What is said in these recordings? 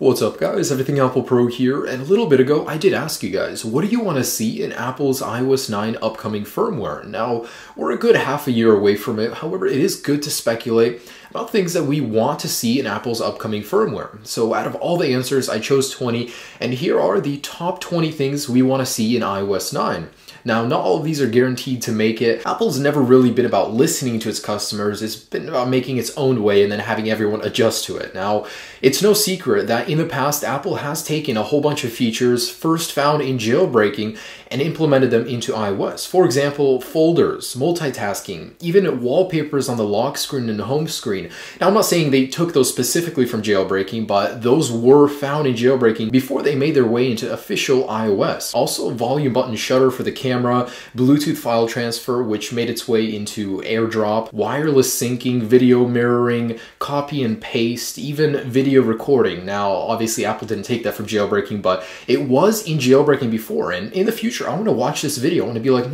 What's up guys, Everything Apple Pro here, and a little bit ago I did ask you guys, what do you want to see in Apple's iOS 9 upcoming firmware? Now, we're a good half a year away from it, however it is good to speculate about things that we want to see in Apple's upcoming firmware. So out of all the answers, I chose 20, and here are the top 20 things we want to see in iOS 9. Now, not all of these are guaranteed to make it. Apple's never really been about listening to its customers. It's been about making its own way and then having everyone adjust to it. Now, it's no secret that in the past, Apple has taken a whole bunch of features first found in jailbreaking and implemented them into iOS. For example, folders, multitasking, even wallpapers on the lock screen and home screen. Now, I'm not saying they took those specifically from jailbreaking, but those were found in jailbreaking before they made their way into official iOS. Also, volume button shutter for the camera, Bluetooth file transfer, which made its way into AirDrop, wireless syncing, video mirroring, copy and paste, even video recording. Now, obviously, Apple didn't take that from jailbreaking, but it was in jailbreaking before, and in the future, I want to watch this video. I want to be like,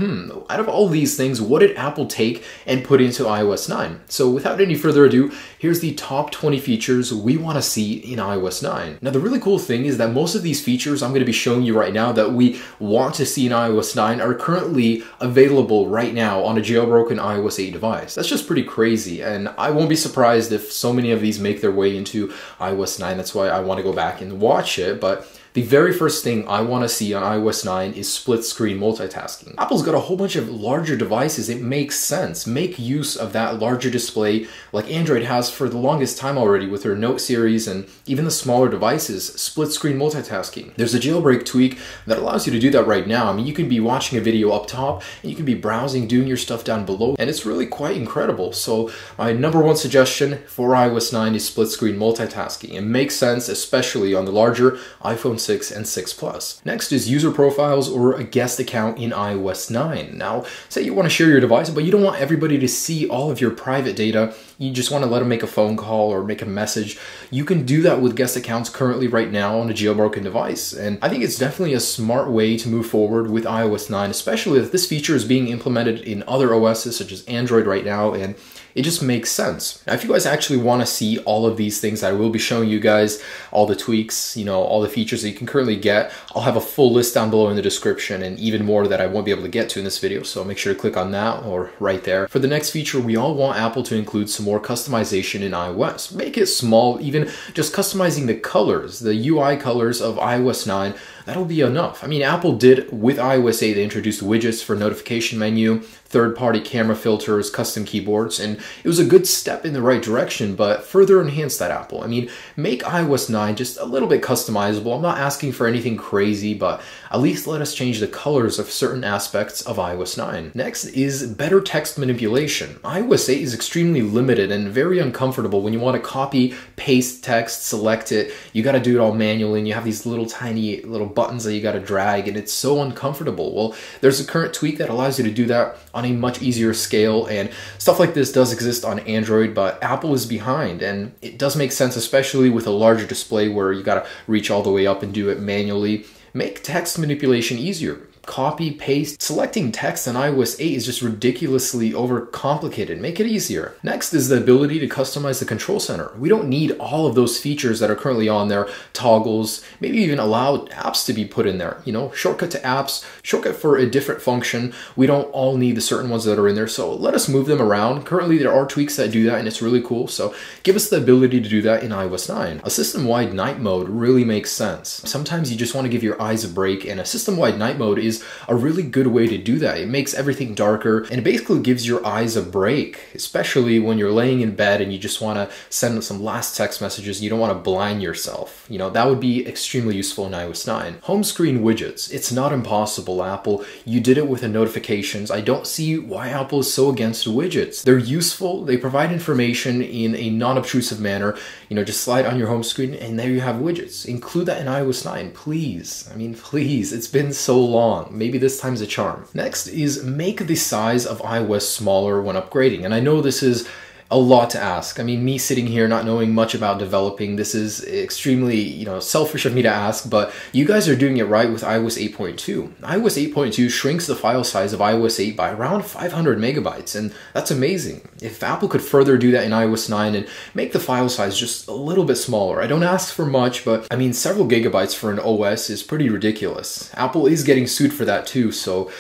out of all these things, what did Apple take and put into iOS 9? So without any further ado, here's the top 20 features we want to see in iOS 9. Now, the really cool thing is that most of these features I'm going to be showing you right now that we want to see in iOS 9 are currently available right now on a jailbroken iOS 8 device. That's just pretty crazy, and I won't be surprised if so many of these make their way into iOS 9. That's why I want to go back and watch it, but the very first thing I want to see on iOS 9 is split screen multitasking. Apple's got a whole bunch of larger devices. It makes sense. Make use of that larger display like Android has for the longest time already with their Note series and even the smaller devices, split screen multitasking. There's a jailbreak tweak that allows you to do that right now. I mean, you can be watching a video up top and you can be browsing, doing your stuff down below, and it's really quite incredible. So my number one suggestion for iOS 9 is split screen multitasking. It makes sense, especially on the larger iPhone 6 and 6 Plus. Next is user profiles or a guest account in iOS 9. Now, say you want to share your device, but you don't want everybody to see all of your private data. You just want to let them make a phone call or make a message. You can do that with guest accounts currently right now on a jailbroken device. And I think it's definitely a smart way to move forward with iOS 9, especially if this feature is being implemented in other OSs such as Android right now, and it just makes sense. Now, if you guys actually want to see all of these things, I will be showing you guys all the tweaks, all the features that you can currently get. I'll have a full list down below in the description and even more that I won't be able to get to in this video, so make sure to click on that or right there. For the next feature, we all want Apple to include some more customization in iOS. Make it small, even just customizing the colors, the UI colors of iOS 9, that'll be enough. I mean, Apple did with iOS 8, they introduced widgets for notification menu, third-party camera filters, custom keyboards, and it was a good step in the right direction, but further enhance that, Apple. I mean, make iOS 9 just a little bit customizable. I'm not asking for anything crazy, but at least let us change the colors of certain aspects of iOS 9. Next is better text manipulation. iOS 8 is extremely limited and very uncomfortable when you want to copy, paste text, select it. You got to do it all manually, and you have these little tiny little buttons that you got to drag, and it's so uncomfortable. Well, there's a current tweak that allows you to do that on a much easier scale, and stuff like this does exist on Android, but Apple is behind, and it does make sense, especially with a larger display where you got to reach all the way up and do it manually. Make text manipulation easier. Copy, paste. Selecting text on iOS 8 is just ridiculously overcomplicated. Make it easier. Next is the ability to customize the control center. We don't need all of those features that are currently on there, toggles, maybe even allow apps to be put in there. Shortcut to apps, shortcut for a different function. We don't all need the certain ones that are in there, so let us move them around. Currently, there are tweaks that do that, and it's really cool, so give us the ability to do that in iOS 9. A system-wide night mode really makes sense. Sometimes you just want to give your eyes a break, and a system-wide night mode is a really good way to do that. It makes everything darker and it basically gives your eyes a break, especially when you're laying in bed and you just want to send some last text messages. You don't want to blind yourself. That would be extremely useful in iOS 9. Home screen widgets. It's not impossible, Apple. You did it with the notifications. I don't see why Apple is so against widgets. They're useful. They provide information in a non-obtrusive manner. Just slide on your home screen and there you have widgets. Include that in iOS 9, please. I mean, please. It's been so long. Maybe this time's a charm. Next is make the size of iOS smaller when upgrading. And I know this is a lot to ask. I mean, me sitting here not knowing much about developing, this is extremely, selfish of me to ask, but you guys are doing it right with iOS 8.2. iOS 8.2 shrinks the file size of iOS 8 by around 500 megabytes, and that's amazing. If Apple could further do that in iOS 9 and make the file size just a little bit smaller, I don't ask for much, but I mean, several gigabytes for an OS is pretty ridiculous. Apple is getting sued for that too, so,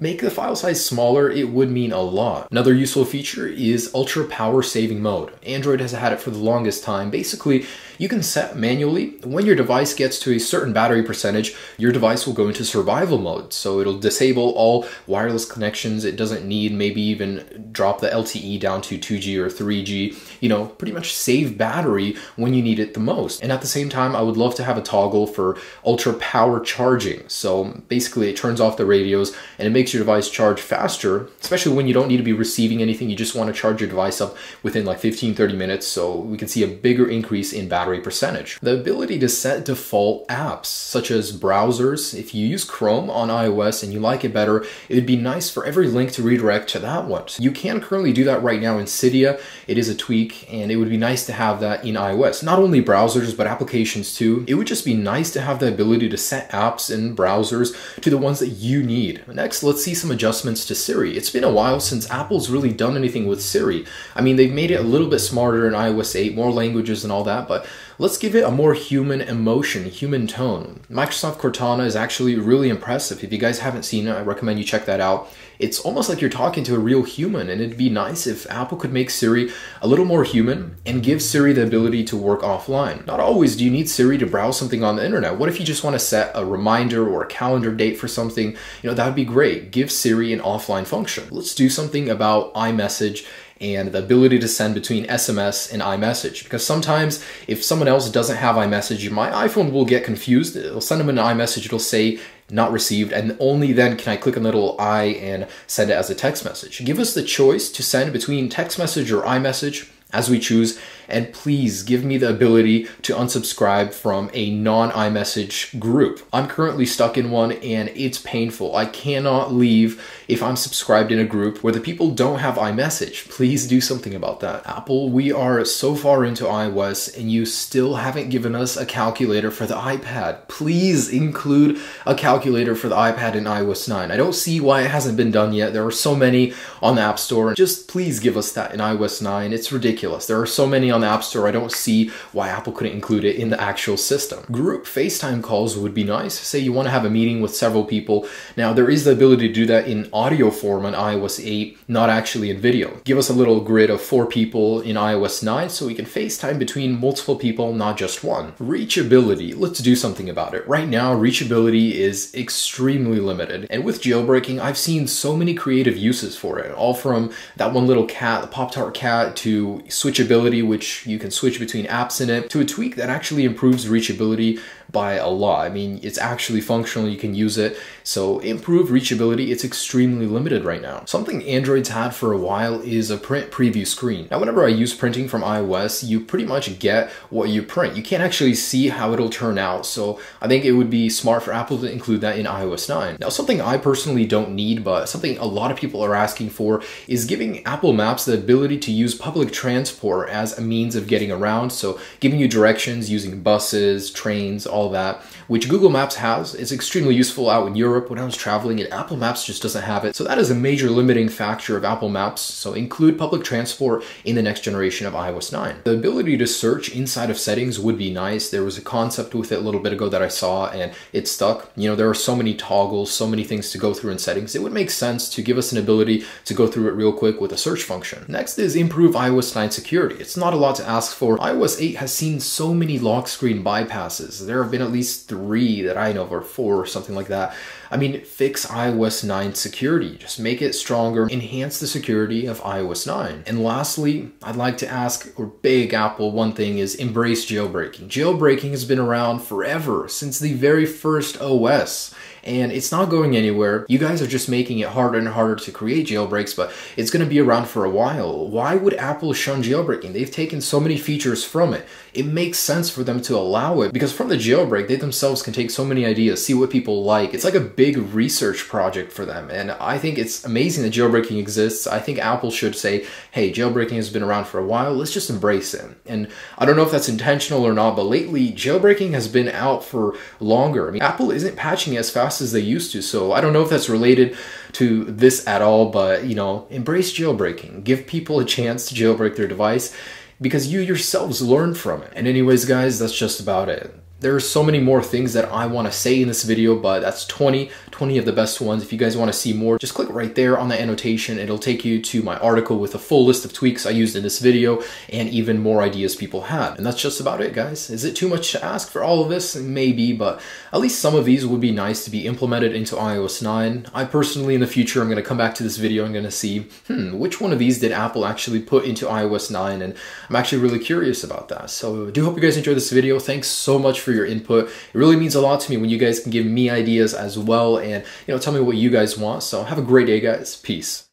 make the file size smaller, it would mean a lot. Another useful feature is ultra power saving mode. Android has had it for the longest time. Basically, you can set manually when your device gets to a certain battery percentage, your device will go into survival mode. So it'll disable all wireless connections it doesn't need, maybe even drop the LTE down to 2G or 3G, pretty much save battery when you need it the most. And at the same time, I would love to have a toggle for ultra power charging. So basically it turns off the radios and it makes your device charge faster, especially when you don't need to be receiving anything. You just want to charge your device up within like 15-30 minutes, so we can see a bigger increase in battery percentage. The ability to set default apps, such as browsers. If you use Chrome on iOS and you like it better, it would be nice for every link to redirect to that one. So you can currently do that right now in Cydia. It is a tweak, and it would be nice to have that in iOS. Not only browsers, but applications too. It would just be nice to have the ability to set apps and browsers to the ones that you need. Next, let's see some adjustments to Siri. It's been a while since Apple's really done anything with Siri. I mean, they've made it a little bit smarter in iOS 8, more languages and all that, but let's give it a more human emotion, human tone. Microsoft Cortana is actually really impressive. If you guys haven't seen it, I recommend you check that out. It's almost like you're talking to a real human, and it'd be nice if Apple could make Siri a little more human and give Siri the ability to work offline. Not always do you need Siri to browse something on the internet. What if you just want to set a reminder or a calendar date for something? That would be great. Give Siri an offline function. Let's do something about iMessage and the ability to send between SMS and iMessage. Because sometimes if someone else doesn't have iMessage, my iPhone will get confused. It'll send them an iMessage, it'll say not received, and only then can I click on the little I and send it as a text message. Give us the choice to send between text message or iMessage as we choose, and please give me the ability to unsubscribe from a non-iMessage group. I'm currently stuck in one and it's painful. I cannot leave if I'm subscribed in a group where the people don't have iMessage. Please do something about that. Apple, we are so far into iOS and you still haven't given us a calculator for the iPad. Please include a calculator for the iPad in iOS 9. I don't see why it hasn't been done yet. There are so many on the App Store. Just please give us that in iOS 9. It's ridiculous. There are so many on the App Store. I don't see why Apple couldn't include it in the actual system. Group FaceTime calls would be nice. Say you want to have a meeting with several people. Now, there is the ability to do that in audio form on iOS 8, not actually in video. Give us a little grid of 4 people in iOS 9 so we can FaceTime between multiple people, not just one. Reachability. Let's do something about it. Right now, reachability is extremely limited. And with jailbreaking, I've seen so many creative uses for it. All from that one little cat, the Pop-Tart cat, to switchability, which you can switch between apps in it, to a tweak that actually improves reachability by a lot. I mean, it's actually functional, you can use it. So improved reachability, it's extremely limited right now. Something Android's had for a while is a print preview screen. Now, whenever I use printing from iOS, you pretty much get what you print. You can't actually see how it'll turn out. So I think it would be smart for Apple to include that in iOS 9. Now, something I personally don't need, but something a lot of people are asking for is giving Apple Maps the ability to use public transport as a means of getting around. So giving you directions using buses, trains, all that, which Google Maps has. It's extremely useful out in Europe when I was traveling, and Apple Maps just doesn't have it. So that is a major limiting factor of Apple Maps. So include public transport in the next generation of iOS 9. The ability to search inside of settings would be nice. There was a concept with it a little bit ago that I saw and it stuck. There are so many toggles, so many things to go through in settings. It would make sense to give us an ability to go through it real quick with a search function. Next is improve iOS 9 security. It's not a lot to ask for. iOS 8 has seen so many lock screen bypasses. There have been at least 3 that I know of, or 4 or something like that. I mean, fix iOS 9 security. Just make it stronger, enhance the security of iOS 9. And lastly, I'd like to ask, or beg Apple, one thing is embrace jailbreaking. Jailbreaking has been around forever, since the very first OS. And it's not going anywhere. You guys are just making it harder and harder to create jailbreaks, but it's going to be around for a while. Why would Apple shun jailbreaking? They've taken so many features from it. it makes sense for them to allow it, because from the jailbreak, they themselves can take so many ideas, see what people like. It's like a big research project for them. And I think it's amazing that jailbreaking exists. I think Apple should say, hey, jailbreaking has been around for a while, let's just embrace it. And I don't know if that's intentional or not, but lately jailbreaking has been out for longer. I mean, Apple isn't patching it as fast as they used to, so I don't know if that's related to this at all, but you know, embrace jailbreaking. Give people a chance to jailbreak their device, because you yourselves learn from it. And anyways, guys, that's just about it. There are so many more things that I want to say in this video, but that's 20 of the best ones. If you guys want to see more, just click right there on the annotation. It'll take you to my article with a full list of tweaks I used in this video and even more ideas people had. And that's just about it, guys. Is it too much to ask for all of this? Maybe, but at least some of these would be nice to be implemented into iOS 9. I personally, in the future, I'm going to come back to this video. I'm going to see, which one of these did Apple actually put into iOS 9? And I'm actually really curious about that. So I do hope you guys enjoyed this video. Thanks so much for your input. It really means a lot to me when you guys can give me ideas as well, and you know, tell me what you guys want. So have a great day, guys. Peace.